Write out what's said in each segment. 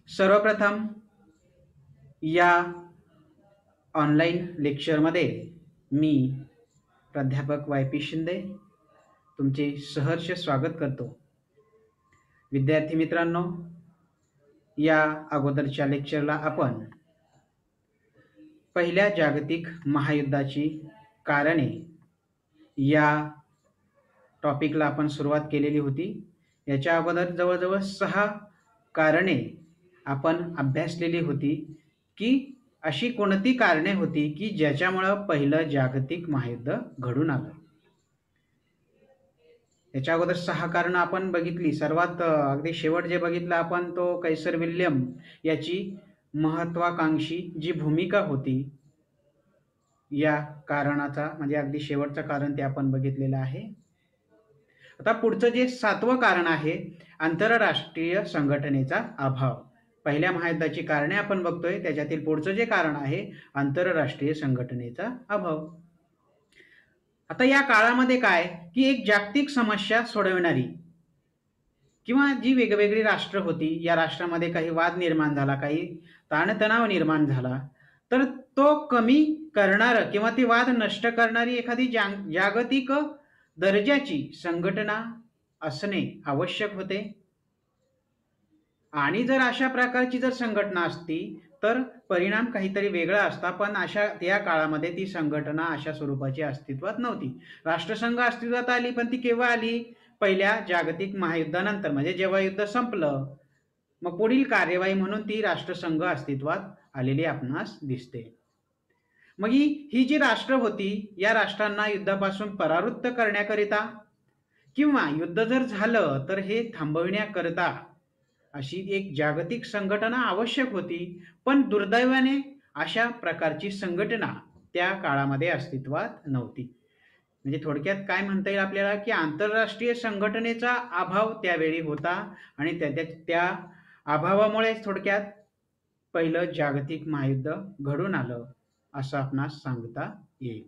सर्वप्रथम या ऑनलाईन लेक्चरमध्ये मी प्राध्यापक वाय पी शिंदे तुमचे सहर्ष स्वागत करतो. विद्यार्थी मित्रांनो, या अगोदरच्या लेक्चरला आपण पहिल्या जागतिक महायुद्धाची कारणे या टॉपिकला आपण सुरुवात केलेली होती. याच्या अगोदर जवळजवळ 6 कारणे आपण अभ्यासलेली होती की अशी कोणती कारणे होती की ज्याच्यामुळं पहिलं जागतिक महायुद्ध घडून आलं. याच्या अगोदर 6 कारणं आपण बघितली. सर्वात अगदी शेवट जे बघितलं आपण तो कैसर विल्यम याची महत्वाकांक्षी जी भूमिका होती या कारणाचा म्हणजे अगदी शेवटचं कारण ते आपण बघितलेलं आहे. आता पुढचं जे 7वं कारण आहे आंतरराष्ट्रीय संघटनेचा अभाव. पहिल्या महायुद्धाची कारणे आपण बघतोय, त्याच्यातील पुढचं जे कारण आहे आंतरराष्ट्रीय संघटनेचा अभाव. आता या काळामध्ये काय की एक जागतिक समस्या सोडविणारी किंवा जी वेगवेगळी राष्ट्र होती, या राष्ट्रामध्ये काही वाद निर्माण झाला, काही ताणतणाव निर्माण झाला, तर तो कमी करणारं किंवा ती वाद नष्ट करणारी एखादी जागतिक दर्जाची संघटना असणे आवश्यक होते. आणि जर अशा प्रकारची जर संघटना असती तर परिणाम काहीतरी वेगळा असता. पण त्या काळामध्ये ती संघटना अशा स्वरूपाची अस्तित्वात नव्हती. राष्ट्रसंघ अस्तित्वात आली, पण ती केव्हा आली? पहिल्या जागतिक महायुद्धानंतर, म्हणजे जेव्हा युद्ध संपलं मग पुढील कार्यवाही म्हणून ती राष्ट्रसंघ अस्तित्वात आलेली आपणास दिसते. मग ही जी राष्ट्र होती, या राष्ट्रांना युद्धापासून परावृत्त करण्याकरिता किंवा युद्ध जर झालं तर हे थांबविण्याकरिता अशी एक जागतिक संघटना आवश्यक होती. पण दुर्दैवाने अशा प्रकारची संघटना त्या काळामध्ये अस्तित्वात नव्हती. म्हणजे थोडक्यात काय म्हणता येईल आपल्याला की आंतरराष्ट्रीय संघटनेचा अभाव त्यावेळी होता आणि त्या अभावामुळे थोडक्यात पहिलं जागतिक महायुद्ध घडून आलं असं आपणास सांगता येईल.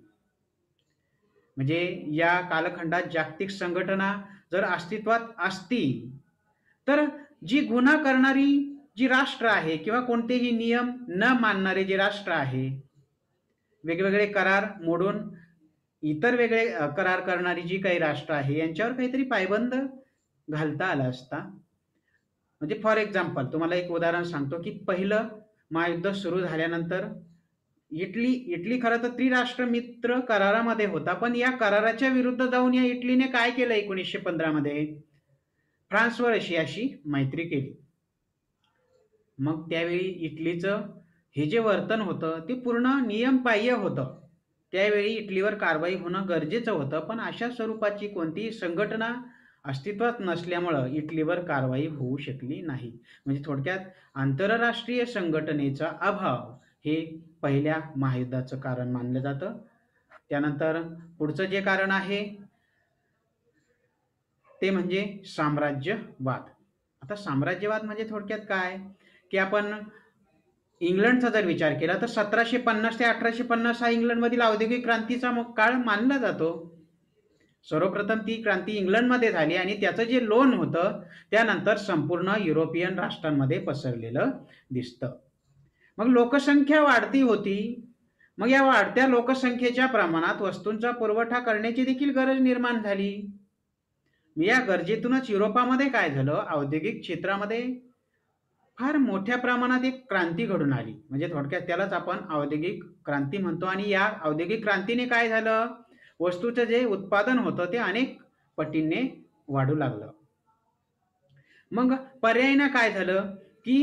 म्हणजे या कालखंडात जागतिक संघटना जर अस्तित्वात असती तर जी गुन्हा करणारी जी राष्ट्र आहे किंवा कोणतेही नियम न मानणारे जे राष्ट्र आहे, वेगवेगळे करार मोडून इतर वेगळे करार करणारी जी काही राष्ट्र आहे, यांच्यावर काहीतरी पायबंद घालता आला असता. म्हणजे फॉर एक्झाम्पल तुम्हाला एक उदाहरण सांगतो की पहिलं महायुद्ध सुरू झाल्यानंतर इटली खरं तर त्रिराष्ट्र मित्र करारामध्ये होता, पण या कराराच्या विरुद्ध जाऊन या इटलीने काय केलं 1915 मध्ये? फ्रान्स व रशियाशी मैत्री केली. मग त्यावेळी इटलीचं हे जे वर्तन होतं ते पूर्ण नियमबाह्य होतं. त्यावेळी इटलीवर कारवाई होणं गरजेचं होतं, पण अशा स्वरूपाची कोणतीही संघटना अस्तित्वात नसल्यामुळं इटलीवर कारवाई होऊ शकली नाही. म्हणजे थोडक्यात आंतरराष्ट्रीय संघटनेचा अभाव हे पहिल्या महायुद्धाचं कारण मानलं जातं. त्यानंतर पुढचं जे कारण आहे ते म्हणजे साम्राज्यवाद. आता साम्राज्यवाद म्हणजे थोडक्यात काय की आपण इंग्लंडचा जर विचार केला तर 1750 ते 1850 हा इंग्लंडमधील औद्योगिक क्रांतीचा काळ मानला जातो. सर्वप्रथम ती क्रांती इंग्लंडमध्ये झाली आणि त्याचं जे लोन होतं त्यानंतर संपूर्ण युरोपियन राष्ट्रांमध्ये पसरलेलं दिसतं. मग लोकसंख्या वाढती होती. मग या वाढत्या लोकसंख्येच्या प्रमाणात वस्तूंचा पुरवठा करण्याची देखील गरज निर्माण झाली. या गरजेतूनच युरोपामध्ये काय झालं, औद्योगिक क्षेत्रामध्ये फार मोठ्या प्रमाणात एक क्रांती घडून आली. म्हणजे थोडक्यात त्यालाच आपण औद्योगिक क्रांती म्हणतो. आणि या औद्योगिक क्रांतीने काय झालं, वस्तूचं जे उत्पादन होतं ते अनेक पटींनी वाढू लागलं. मग पर्यायीनं काय झालं की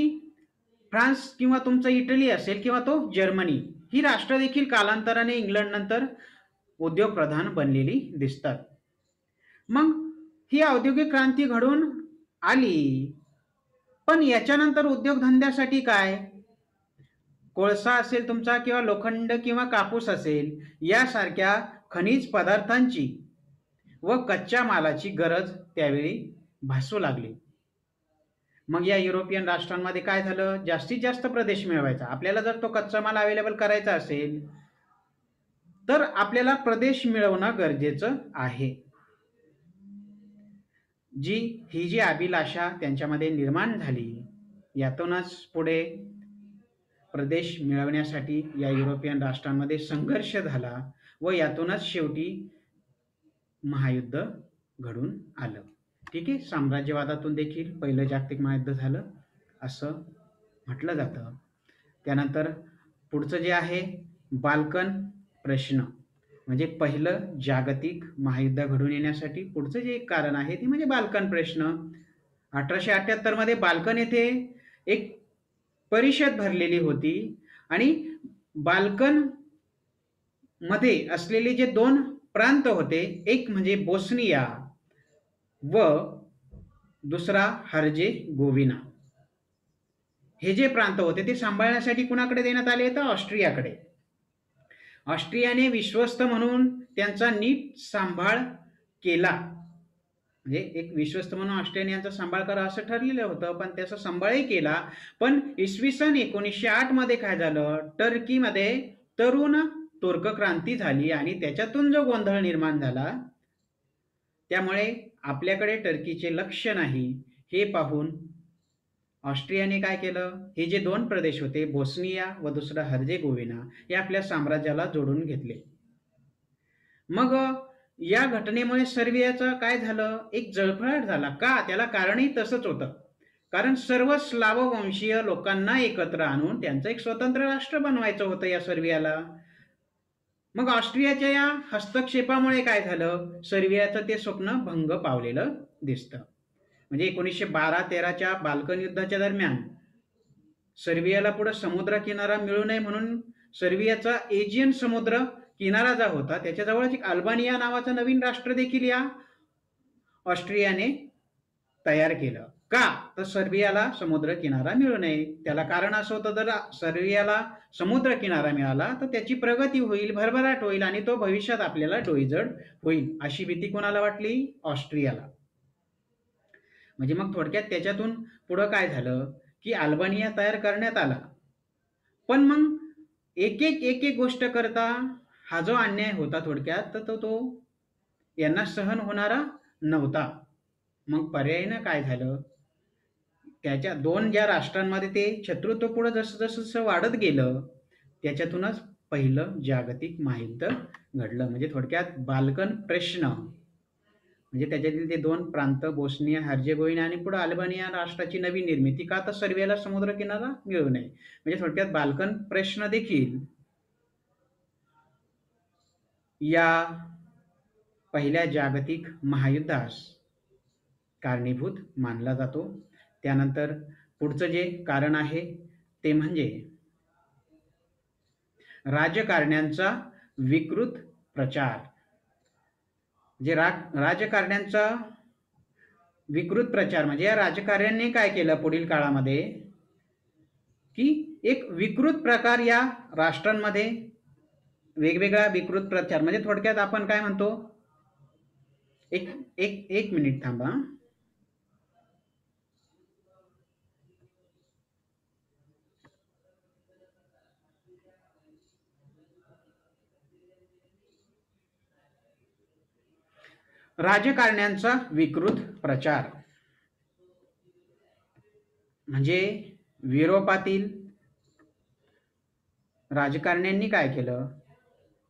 फ्रान्स किंवा तुमचं इटली असेल किंवा तो जर्मनी, ही राष्ट्र देखील कालांतराने इंग्लंड नंतर उद्योग प्रधान बनलेली दिसतात. मग ही औद्योगिक क्रांती घडून आली, पण याच्यानंतर उद्योगधंद्यासाठी काय, कोळसा असेल तुमचा किंवा लोखंड किंवा कापूस असेल, यासारख्या खनिज पदार्थांची व कच्च्या मालाची गरज त्यावेळी भासू लागली. मग या युरोपियन राष्ट्रांमध्ये काय झालं, जास्तीत जास्त प्रदेश मिळवायचा. आपल्याला जर तो कच्चा माल अवेलेबल करायचा असेल तर आपल्याला प्रदेश मिळवणं गरजेचं आहे. ही जी अभिलाषा त्यांच्यामध्ये निर्माण झाली, यातूनच पुढे प्रदेश मिळवण्यासाठी या युरोपियन राष्ट्रांमध्ये संघर्ष झाला व यातूनच शेवटी महायुद्ध घडून आलं. ठीक आहे. साम्राज्यवादातून देखील पहिलं जागतिक महायुद्ध झालं असं म्हटलं जातं. त्यानंतर पुढचं जे आहे बाल्कन प्रश्न, म्हणजे पहिलं जागतिक महायुद्ध घडून येण्यासाठी पुढचं जे एक कारण आहे ते म्हणजे बाल्कन प्रश्न. 1878 मध्ये बाल्कन येथे एक परिषद भरलेली होती आणि बाल्कन मध्ये असलेले जे दोन प्रांत होते, एक म्हणजे बोस्निया व दुसरा हर्जे गोविना, हे जे प्रांत होते ते सांभाळण्यासाठी कुणाकडे देण्यात आले तर ऑस्ट्रियाकडे. ऑस्ट्रियाने विश्वस्त म्हणून त्यांचा नीट सांभाळ केला, म्हणजे एक विश्वस्त म्हणून ऑस्ट्रियाने यांचा सांभाळ करा असं ठरलेलं होतं, पण त्याचा सांभाळही केला. पण इसवी सन 1908 मध्ये काय झालं, टर्कीमध्ये तरुण तुर्क क्रांती झाली आणि त्याच्यातून जो गोंधळ निर्माण झाला त्यामुळे आपल्याकडे टर्कीचे लक्ष नाही हे पाहून ऑस्ट्रियाने काय केलं, हे जे दोन प्रदेश होते बोस्निया व दुसरा हर्जेगोविना हे आपल्या साम्राज्याला जोडून घेतले. मग या घटनेमुळे सर्बियाचं काय झालं, एक जळफळाट झाला. का? त्याला कारणही तसंच होतं, कारण सर्व स्लाव वंशीय लोकांना एकत्र आणून त्यांचं एक स्वतंत्र राष्ट्र बनवायचं होतं या सर्बियाला. मग ऑस्ट्रियाच्या या हस्तक्षेपामुळे काय झालं, सर्बियाचं ते स्वप्न भंग पावलेलं दिसतं. म्हणजे 1912-13च्या बाल्कन युद्धाच्या दरम्यान सर्बियाला पुढे समुद्र किनारा मिळू नये म्हणून सर्बियाचा एजियन समुद्र किनारा जो होता त्याच्याजवळच एक अल्बानिया नावाचं नवीन राष्ट्र देखील या ऑस्ट्रियाने तयार केलं. का? तर सर्बियाला समुद्र किनारा मिळू नये. त्याला कारण असं होतं, जर सर्बियाला समुद्र किनारा मिळाला तर त्याची प्रगती होईल, भरभराट होईल आणि तो भविष्यात आपल्याला डोईजड होईल, अशी भीती कोणाला वाटली, ऑस्ट्रियाला. म्हणजे मग थोडक्यात त्याच्यातून पुढं काय झालं की अल्बानिया तयार करण्यात आला. पण मग एक एक गोष्ट करता हा जो अन्याय होता थोडक्यात तर तो यांना सहन होणारा नव्हता. मग पर्यायीनं काय झालं, त्याच्या दोन ज्या राष्ट्रांमध्ये ते शत्रुत्व पुढे जसं जसं वाढत गेलं त्याच्यातूनच पहिलं जागतिक महायुद्ध घडलं. म्हणजे थोडक्यात बाल्कन प्रश्न म्हणजे त्याच्यातील ते दोन प्रांत बोस्निया हर्जेगोविना आणि पुढे अल्बानिया राष्ट्राची नवीन निर्मिती. का? तर सर्बियाला समुद्र किनारा मिळू नये. म्हणजे थोडक्यात बाल्कन प्रश्न देखील या पहिल्या जागतिक महायुद्धास कारणीभूत मानला जातो. त्यानंतर पुढचं जे कारण आहे ते म्हणजे राजकारण्यांचा विकृत प्रचार. जे राजकारण्यांचा विकृत प्रचार म्हणजे या राजकारण्यांनी काय केलं पुढील काळामध्ये की एक विकृत प्रकार या राष्ट्रांमध्ये वेगवेगळा विकृत प्रचार, म्हणजे थोडक्यात आपण काय म्हणतो, एक एक एक मिनिट थांबा. राजकारण्यांचा विकृत प्रचार म्हणजे युरोपातील राजकारण्यांनी काय केलं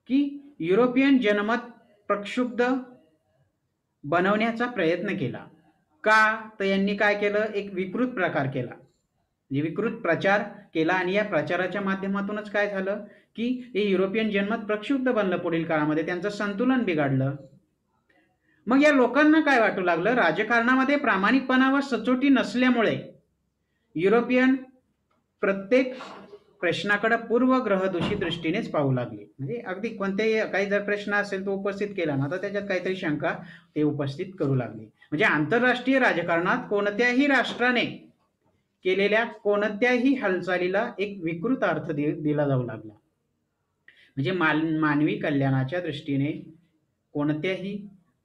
की युरोपियन जनमत प्रक्षुब्ध बनवण्याचा प्रयत्न केला. का? तर यांनी काय केलं, एक विकृत प्रकार केला, म्हणजे विकृत प्रचार केला आणि या प्रचाराच्या माध्यमातूनच काय झालं की हे युरोपियन जनमत प्रक्षुब्ध बनलं, पुढील काळामध्ये त्यांचं संतुलन बिघडलं. मग या लोकांना काय वाटू लागलं, राजकारणामध्ये प्रामाणिकपणा व सचोटी नसल्यामुळे युरोपियन प्रत्येक प्रश्नाकडे पूर्वग्रहदोषी दृष्टीनेच पाहू लागले. म्हणजे अगदी कोणत्याही काही जर प्रश्न असेल तो उपस्थित केला ना तर त्याच्यात काहीतरी शंका ते उपस्थित करू लागले. म्हणजे आंतरराष्ट्रीय राजकारणात कोणत्याही राष्ट्राने केलेल्या कोणत्याही हालचालीला एक विकृत अर्थ दिला जाऊ लागला. म्हणजे मानवी कल्याणाच्या दृष्टीने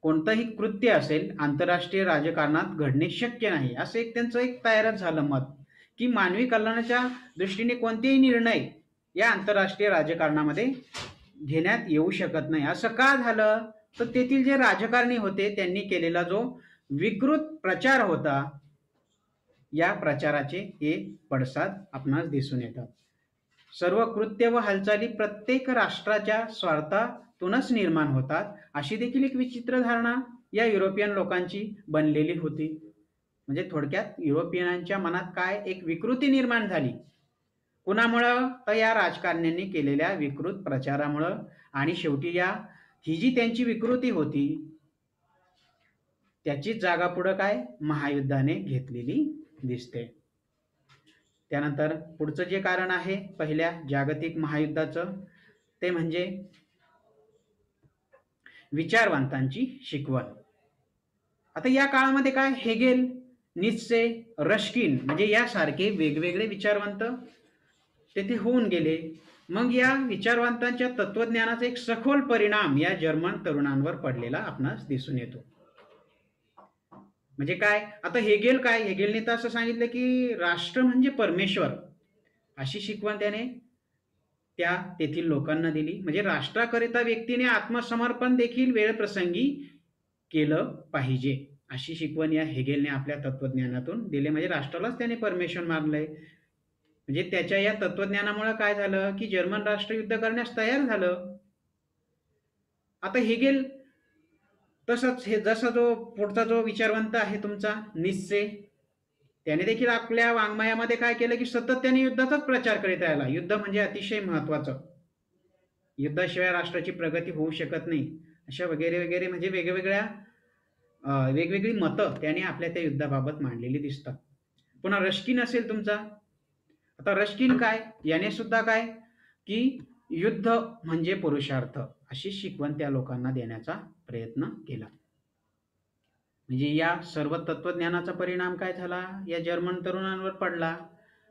कोणतंही कृत्य असेल आंतरराष्ट्रीय राजकारणात घडणे शक्य नाही, असं एक त्यांचं एक तयारच झालं मत की मानवी कल्याणाच्या दृष्टीने कोणतेही निर्णय या आंतरराष्ट्रीय राजकारणामध्ये घेण्यात येऊ शकत नाही. असं का झालं तर तेथील जे राजकारणी होते त्यांनी केलेला जो विकृत प्रचार होता या प्रचाराचे हे पडसाद आपणास दिसून येतात. सर्व कृत्य व हालचाली प्रत्येक राष्ट्राच्या स्वार्थातूनच निर्माण होतात, अशी देखील एक विचित्र धारणा या युरोपियन लोकांची बनलेली होती. म्हणजे थोडक्यात युरोपियनांच्या मनात काय एक विकृती निर्माण झाली. कुणामुळं? तर या राजकारण्यांनी केलेल्या विकृत प्रचारामुळं. आणि शेवटी ही जी त्यांची विकृती होती त्याचीच जागा पुढं काय महायुद्धाने घेतलेली दिसते. त्यानंतर पुढचं जे कारण आहे पहिल्या जागतिक महायुद्धाचं ते म्हणजे विचारवंतांची शिकवण. आता या काळामध्ये काय हेगेल, नित्से, रश्किन म्हणजे यासारखे वेगवेगळे विचारवंत तेथे होऊन गेले. मग या विचारवंतांच्या तत्वज्ञानाचा एक सखोल परिणाम या जर्मन तरुणांवर पडलेला आपणास दिसून येतो. म्हणजे काय आता हेगेलने तर असं सांगितलं की राष्ट्र म्हणजे परमेश्वर, अशी शिकवण त्याने त्या तेथील लोकांना दिली. म्हणजे राष्ट्राकरिता व्यक्तीने आत्मसमर्पण देखील वेळप्रसंगी केलं पाहिजे, अशी शिकवण या हेगेलने आपल्या तत्वज्ञानातून दिली. म्हणजे राष्ट्रालाच त्याने परमेश्वर मानलंय. म्हणजे त्याच्या या तत्वज्ञानामुळे काय झालं की जर्मन राष्ट्र युद्ध करण्यास तयार झालं. आता हेगेल तसंच हे जसा जो पुढचा जो विचारवंत आहे तुमचा नित्से, त्याने देखील आपल्या वाङ्मयामध्ये काय केलं की सतत त्याने युद्धाचाच प्रचार करीत राहिला. युद्ध म्हणजे अतिशय महत्वाचं, युद्धाशिवाय राष्ट्राची प्रगती होऊ शकत नाही, अशा वगैरे वगैरे म्हणजे वेगवेगळी मतं त्याने आपल्या त्या युद्धाबाबत मांडलेली दिसतात. पुन्हा रश्किन असेल तुमचा, आता रश्किन काय याने सुद्धा काय की युद्ध म्हणजे पुरुषार्थ, अशी शिकवण त्या लोकांना देण्याचा प्रयत्न केला. म्हणजे या सर्व तत्वज्ञानाचा परिणाम काय झाला या जर्मन तरुणांवर पडला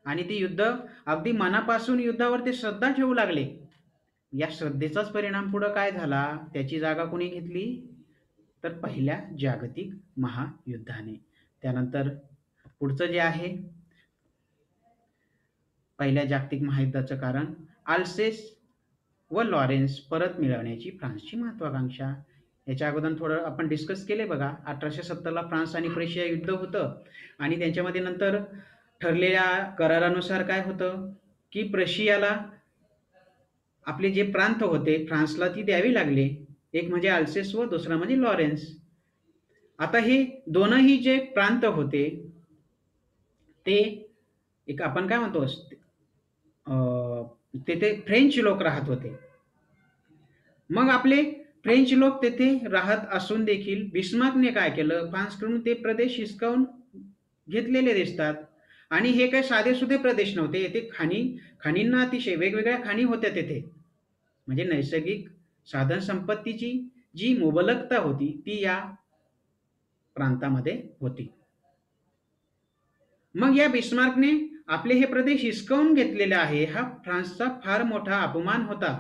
आणि ते युद्ध अगदी मनापासून युद्धावर ते श्रद्धा ठेवू लागले. या श्रद्धेचाच परिणाम पुढे काय झाला, त्याची जागा कोणी घेतली तर पहिल्या जागतिक महायुद्धाने. त्यानंतर पुढचं जे आहे पहिल्या जागतिक महायुद्धाचं कारण आल्सेस व लॉरेन्स परत मिळवण्याची फ्रान्सची महत्वाकांक्षा. याच्या अगोदर थोडं आपण डिस्कस केले बघा. 1870ला फ्रान्स आणि प्रेशिया युद्ध होतं आणि त्यांच्यामध्ये नंतर ठरलेल्या करारानुसार काय होतं की प्रशियाला आपले जे प्रांत होते फ्रान्सला ती द्यावी लागले. एक म्हणजे आल्सेस व दुसरा म्हणजे लॉरेन्स. आता हे दोनही जे प्रांत होते ते एक आपण काय म्हणतो तेथे फ्रेंच लोक राहत होते. मग आपले फ्रेंच लोक तेथे राहत असून देखील बिस्मार्कने काय केलं, फ्रान्सकडून ते प्रदेश हिसकावून घेतलेले दिसतात. आणि हे काही साधेसुधे प्रदेश नव्हते. येथे खाणींना अतिशय वेगवेगळ्या खाणी होत्या तेथे. म्हणजे नैसर्गिक साधन संपत्तीची जी मुबलकता होती ती या प्रांतामध्ये होती. मग या बिस्मार्कने आपले हे प्रदेश हिसकावून घेतलेले आहे, हा फ्रान्सचा फार मोठा अपमान होता.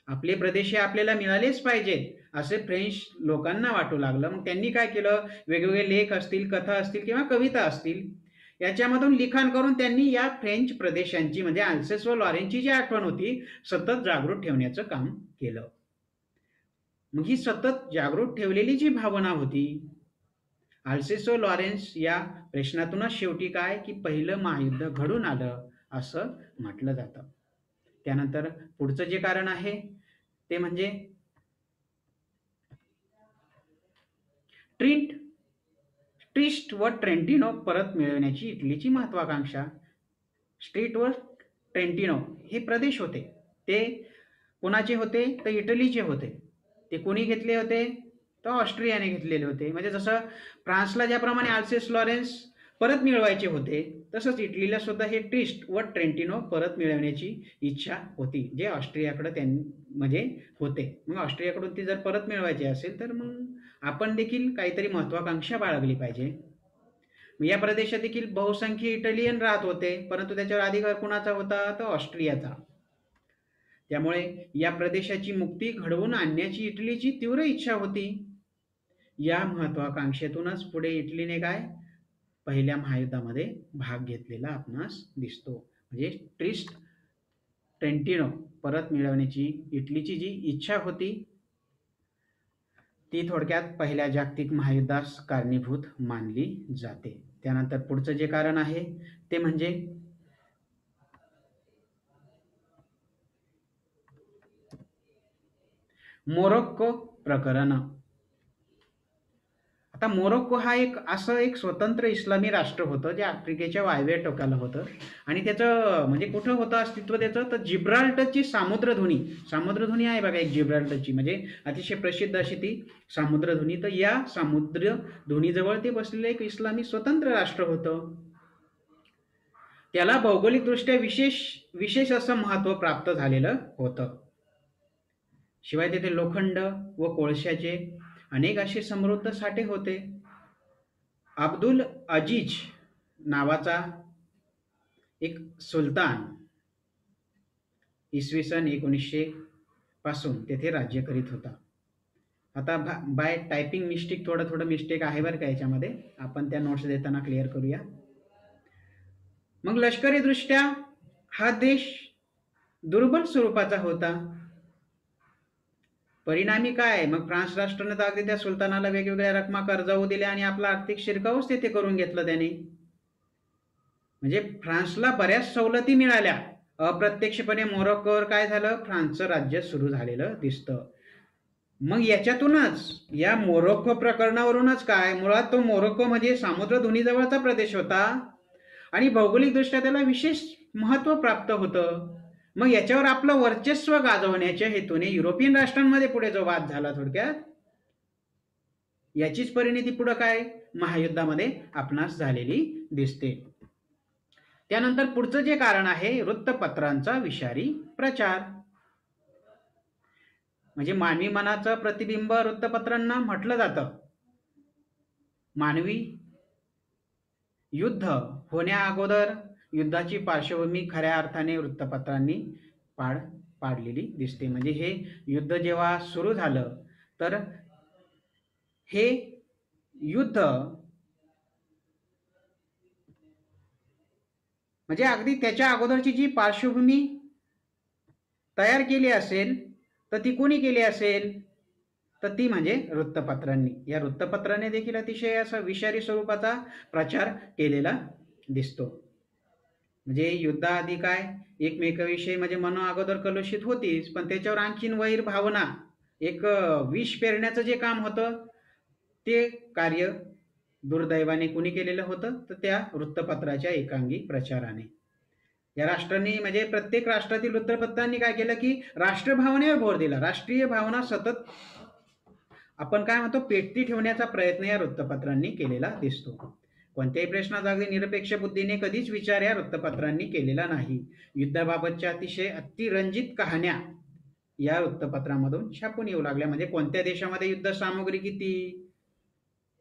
आपले प्रदेश हे आपल्याला मिळालेच पाहिजेत असे फ्रेंच लोकांना वाटू लागलं. मग त्यांनी काय केलं, वेगवेगळे लेख असतील, कथा असतील किंवा कविता असतील, याच्यामधून लिखाण करून त्यांनी या फ्रेंच प्रदेशांची म्हणजे आल्सेस व लॉरेन्सची जी आठवण होती सतत जागृत ठेवण्याचं काम केलं. मग ही सतत जागृत ठेवलेली जी भावना होती आल्सेस व लॉरेन्स या प्रश्नातूनच शेवटी काय की पहिलं महायुद्ध घडून आलं असं म्हटलं जातं. त्यानंतर पुढचं जे कारण आहे ते म्हणजे ट्रिस्ट व ट्रेंटिनो परत मिळवण्याची इटलीची महत्वाकांक्षा. स्ट्रीट व ट्रेंटिनो हे प्रदेश होते, ते कोणाचे होते तर इटलीचे होते. ते कोणी घेतले होते तर ऑस्ट्रियाने घेतलेले होते. म्हणजे जसं फ्रान्सला ज्याप्रमाणे आल्सेस लॉरेन्स परत मिळवायचे होते तसंच इटलीला सुद्धा हे ट्रिस्ट व ट्रेंटिनो परत मिळवण्याची इच्छा होती, जे ऑस्ट्रियाकडे म्हणजे होते. मग ऑस्ट्रियाकडून ती जर परत मिळवायची असेल तर मग आपण देखील काहीतरी महत्वाकांक्षा बाळगली पाहिजे. या प्रदेशात देखील बहुसंख्य इटालियन राहत होते, परंतु त्याच्यावर अधिकार कुणाचा होता तर ऑस्ट्रियाचा. त्यामुळे या प्रदेशाची मुक्ती घडवून आणण्याची इटलीची तीव्र इच्छा होती. या महत्वाकांक्षेतूनच पुढे इटलीने काय पहिल्या महायुद्धामध्ये भाग घेतलेला आपणास दिसतो. म्हणजे ट्रिस्ट ट्रेंटिनो परत मिळवण्याची इटलीची जी इच्छा होती ती थोडक्यात पहिल्या जागतिक महायुद्धास कारणीभूत मानली जाते. त्यानंतर पुढचं जे कारण आहे ते म्हणजे मोरोक्को प्रकरण. आता मोरोक्को हा एक स्वतंत्र इस्लामी राष्ट्र होतं जे आफ्रिकेच्या वायव्य टोकाला होतं आणि त्याचं म्हणजे कुठं होतं अस्तित्व त्याचं, तर जिब्राल्टरची सामुद्रधुनी आहे बघा एक जिब्राल्टरची, म्हणजे अतिशय प्रसिद्ध अशी ती सामुद्रधुनी. तर या सामुद्रधुनीजवळ ते बसलेलं एक इस्लामी स्वतंत्र राष्ट्र होतं. त्याला भौगोलिकदृष्ट्या विशेष विशेष असं महत्त्व प्राप्त झालेलं होतं. शिवाय तेथे लोखंड व कोळशाचे अनेक असे समृद्ध साठे होते. अब्दुल अजीज नावाचा एक सुलतान इसवी सन 1900 पासून तेथे राज्य करीत होता. आता बाय टायपिंग मिस्टेक थोडं थोडं मिस्टेक आहे बरं का याच्यामध्ये, आपण त्या नोट्स देताना क्लिअर करूया. मग लष्करी दृष्ट्या हा देश दुर्बल स्वरूपाचा होता. परिणामी काय, मग फ्रान्स राष्ट्राने तर अगदी त्या सुलतानाला वेगवेगळ्या रकमा कर्जाऊ दिल्या आणि आपला आर्थिक शिरकावच तेथे करून घेतलं त्याने. म्हणजे फ्रान्सला बऱ्याच सवलती मिळाल्या. अप्रत्यक्षपणे मोरोक्कोवर काय झालं, फ्रान्सचं राज्य सुरू झालेलं दिसतं. मग याच्यातूनच या मोरोक्को प्रकरणावरूनच काय, मुळात तो मोरोक्को म्हणजे सामुद्रधुनीजवळचा प्रदेश होता आणि भौगोलिकदृष्ट्या त्याला विशेष महत्त्व प्राप्त होतं. मग याच्यावर आपलं वर्चस्व गाजवण्याच्या हेतूने युरोपियन राष्ट्रांमध्ये पुढे जो वाद झाला, थोडक्यात याचीच परिणिती पुढे काय महायुद्धामध्ये आपणास झालेली दिसते. त्यानंतर पुढचं जे कारण आहे वृत्तपत्रांचा विषारी प्रचार. म्हणजे मानवी मनाचं प्रतिबिंब वृत्तपत्रांना म्हटलं जातं. मानवी युद्ध होण्या अगोदर युद्धाची पार्श्वभूमी खऱ्या अर्थाने वृत्तपत्रांनी पाडलेली दिसते. म्हणजे हे युद्ध जेव्हा सुरू झालं तर हे युद्ध म्हणजे अगदी त्याच्या अगोदरची जी पार्श्वभूमी तयार केली असेल तर ती कोणी केली असेल, तर ती म्हणजे वृत्तपत्रांनी. या वृत्तपत्राने देखील अतिशय असा विषारी स्वरूपाचा प्रचार केलेला दिसतो. म्हणजे युद्धाआधी काय एकमेकाविषयी म्हणजे मन अगोदर कलुषित होतीच, पण त्याच्यावर आणखीन वैर भावना एक विष पेरण्याचं जे काम होतं ते कार्य दुर्दैवाने कुणी केलेलं होतं, तर त्या वृत्तपत्राच्या एकांगी प्रचाराने. या राष्ट्रांनी म्हणजे प्रत्येक राष्ट्रातील वृत्तपत्रांनी काय केलं की राष्ट्रभावनेवर भर दिला. राष्ट्रीय भावना सतत आपण काय म्हणतो पेटती ठेवण्याचा प्रयत्न या वृत्तपत्रांनी केलेला दिसतो. कोणत्याही प्रश्नाचा अगदी निरपेक्ष बुद्धीने कधीच विचार या वृत्तपत्रांनी केलेला नाही. युद्धाबाबतच्या अतिशय अतिरंजित कहाण्या या वृत्तपत्रामधून छापून येऊ लागल्या. म्हणजे कोणत्या देशामध्ये युद्ध सामुग्री किती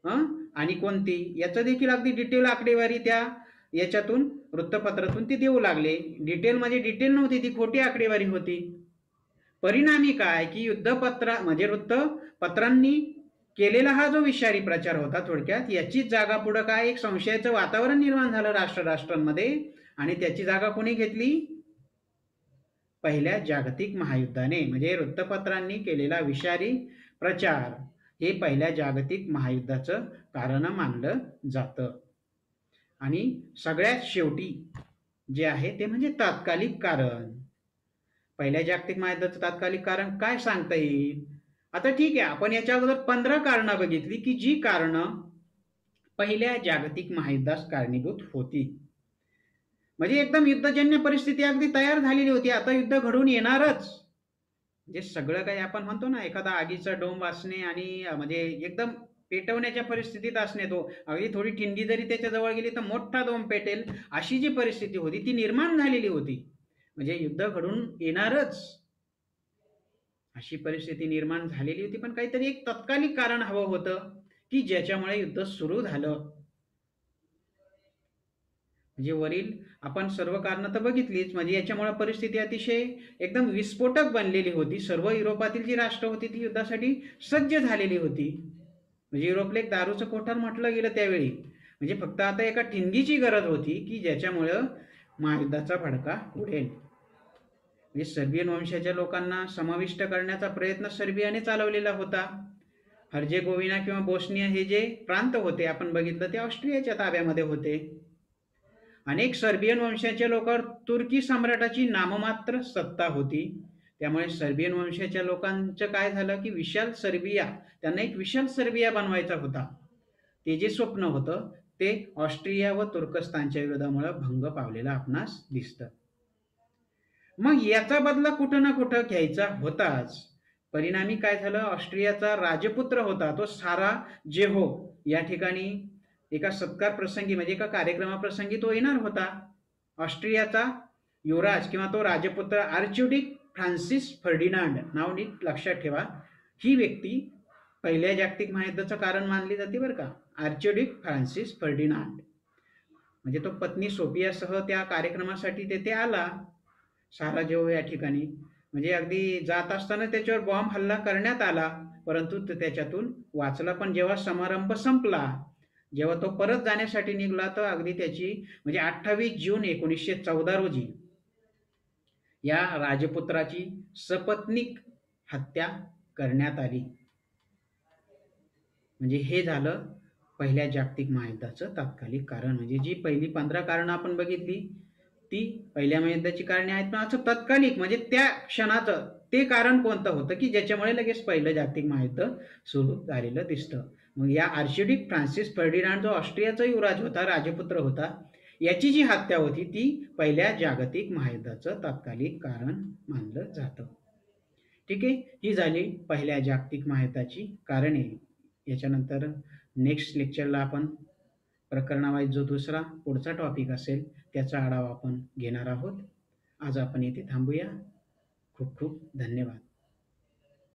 आणि कोणती याचं देखील अगदी डिटेल आकडेवारी त्या याच्यातून वृत्तपत्रातून ती देऊ लागले. डिटेल म्हणजे डिटेल नव्हती, ती खोटी आकडेवारी होती. परिणामी काय की म्हणजे वृत्तपत्रांनी केलेला हा जो विषारी प्रचार होता, थोडक्यात याचीच जागा पुढे काय एक संशयाचं वातावरण निर्माण झालं राष्ट्रांमध्ये आणि त्याची जागा कोणी घेतली, पहिल्या जागतिक महायुद्धाने. म्हणजे वृत्तपत्रांनी केलेला विषारी प्रचार हे पहिल्या जागतिक महायुद्धाचं कारण मानलं जातं. आणि सगळ्यात शेवटी जे आहे ते म्हणजे तात्कालिक कारण. पहिल्या जागतिक महायुद्धाचं तात्कालिक कारण काय सांगता येईल. आता ठीक आहे, आपण याच्या अगोदर 15 कारणं बघितली की जी कारणं पहिल्या जागतिक महायुद्धास कारणीभूत होती. म्हणजे एकदम युद्धजन्य परिस्थिती अगदी तयार झालेली होती, आता युद्ध घडून येणारच. म्हणजे सगळं काही आपण म्हणतो ना एखादा आगीचा डोंब असणे आणि म्हणजे एकदम पेटवण्याच्या परिस्थितीत असणे, तो अगदी थोडी ठिणगी जरी त्याच्या जवळ गेली तर मोठा डोंब पेटेल अशी जी परिस्थिती होती ती निर्माण झालेली होती. म्हणजे युद्ध घडून येणारच अशी परिस्थिती निर्माण झालेली होती, पण काहीतरी एक तत्कालिक कारण हवं होतं की ज्याच्यामुळे युद्ध सुरू झालं. म्हणजे वरील आपण सर्व कारणं तर बघितलीच. म्हणजे याच्यामुळे परिस्थिती अतिशय एकदम विस्फोटक बनलेली होती. सर्व युरोपातील जी राष्ट्र होती ती युद्धासाठी सज्ज झालेली होती. म्हणजे युरोपला एक दारूचं कोठार म्हटलं गेलं त्यावेळी. म्हणजे फक्त आता एका ठिणगीची गरज होती की ज्याच्यामुळं महायुद्धाचा भडका उडेल. म्हणजे सर्बियन वंशाच्या लोकांना समाविष्ट करण्याचा प्रयत्न सर्बियाने चालवलेला होता. हर्जेगोविना किंवा बोस्निया हे जे प्रांत होते आपण बघितलं ते ऑस्ट्रियाच्या ताब्यामध्ये होते. अनेक सर्बियन वंशाच्या लोकांवर तुर्की सम्राटाची नाममात्र सत्ता होती. त्यामुळे सर्बियन वंशाच्या लोकांचं काय झालं की विशाल सर्बिया, त्यांना एक विशाल सर्बिया बनवायचा होता. ते जे स्वप्न होतं ते ऑस्ट्रिया व तुर्कस्तानच्या विरोधामुळे भंग पावलेलं आपणास दिसतं. मग याचा बदला कुठं ना कुठं घ्यायचा होताच. परिणामी काय झालं, ऑस्ट्रियाचा राजपुत्र होता तो सारा जेहो या ठिकाणी एका सत्कार प्रसंगी म्हणजे एका कार्यक्रमाप्रसंगी तो येणार होता. ऑस्ट्रियाचा युवराज किंवा तो राजपुत्र आर्चड्यूक फ्रान्सिस फर्डिनांड, नाव नीट लक्षात ठेवा. ही व्यक्ती पहिल्या जागतिक महायुद्धाचं कारण मानली जाते बरं का. आर्चड्यूक फ्रान्सिस फर्डिनांड म्हणजे तो पत्नी सोफियासह त्या कार्यक्रमासाठी तेथे आला साराजेवो या ठिकाणी. म्हणजे अगदी जात असताना त्याच्यावर बॉम्ब हल्ला करण्यात आला, परंतु तो त्याच्यातून वाचला. पण जेव्हा समारंभ संपला, जेव्हा तो परत जाण्यासाठी निघाला, तर अगदी त्याची म्हणजे 28 जून 1914 रोजी या राजपुत्राची सपत्नीक हत्या करण्यात आली. म्हणजे हे झालं पहिल्या जागतिक महायुद्धाचं तात्कालिक कारण. म्हणजे जी पहिली 15 कारणं आपण बघितली ती पहिल्या महायुद्धाची कारणे आहेत, पण असं तात्कालिक म्हणजे त्या क्षणाचं ते कारण कोणतं होतं की ज्याच्यामुळे लगेच पहिलं जागतिक महायुद्ध सुरू झालेलं दिसतं. मग या आर्चड्यूक फ्रान्सिस फर्डिनांड जो ऑस्ट्रियाचा युवराज होता, राजपुत्र होता, याची जी हत्या होती ती पहिल्या जागतिक महायुद्धाचं तात्कालिक कारण मानलं जातं. ठीक आहे, ही झाली पहिल्या जागतिक महायुद्धाची कारणे. याच्यानंतर नेक्स्ट लेक्चरला आपण प्रकरणावाईज जो दुसरा पुढचा टॉपिक असेल त्याचा आढावा आपण घेणार आहोत. आज आपण इथे थांबूया. खूप खूप धन्यवाद.